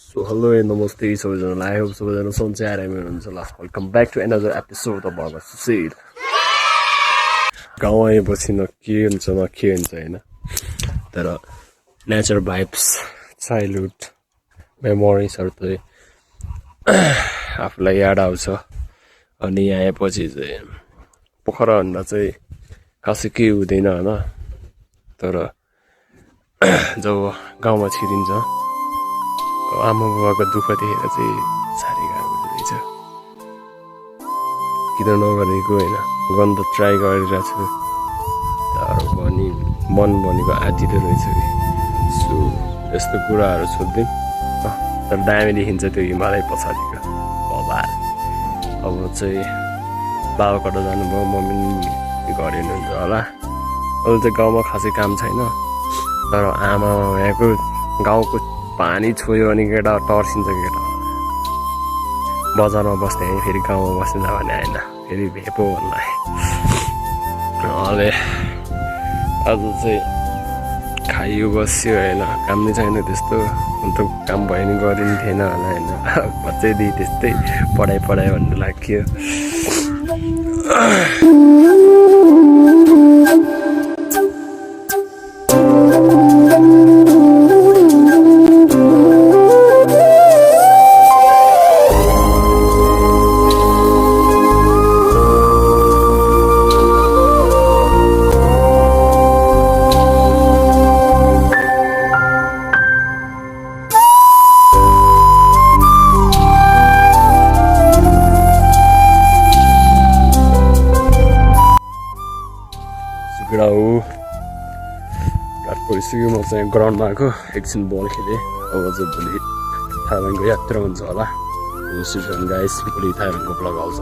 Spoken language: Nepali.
So hello and namaste सबैजनालाई I hope सबैजना सन्चै आरामै हुनुहुन्छ होला welcome back to another episode of Bhagat Sushil गाउँ आएपछि न के हुन्छ हैन तर नेचर भाइब्स चाइल्डहुड मेमोरिजहरु चाहिँ आफुलाई याद आउँछ अनि यहाँ आएपछि चाहिँ पोखरा भन्दा चाहिँ खासै के हुँदैन हैन तर जब गाउँमा छिरिन्छ आमा बाबाको दुःख देखेर चाहिँ साह्रै गाह्रो हुँदो रहेछ किन नगरेको होइन गर्न त ट्राई गरिरहेको छु तर पनि मन भनेको आँटिँदो रहेछ कि सो यस्तो कुराहरू सोध्दै तर दामी देखिन्छ त्यो हिमालय पछाडिको बबाल अब चाहिँ बाबा कता जानुभयो मम्मी घर हिँड्नुहुन्छ होला अहिले चाहिँ गाउँमा खासै काम छैन तर आमा यहाँको गाउँको पानी छोयो भने केटा टर्सिन्छ केटा बजारमा बस्ने है फेरि गाउँमा बस्ने भने होइन फेरि भेपो भन्ला अहिले आज चाहिँ खाइयो बस्यो होइन काम नै छैन त्यस्तो अन्त काम भयो नि गरिने थिएन होला होइन बच्चैदेखि त्यस्तै पढाइ भन्नु लाग्यो परिसक्यो म चाहिँ ग्राउन्डमा आएको एकछिन बल खेलेँ अब चाहिँ भोलि थाइल्यान्डको यात्रा हुन्छ होला गाइस भोलि थाइल्यान्डको ब्लग आउँछ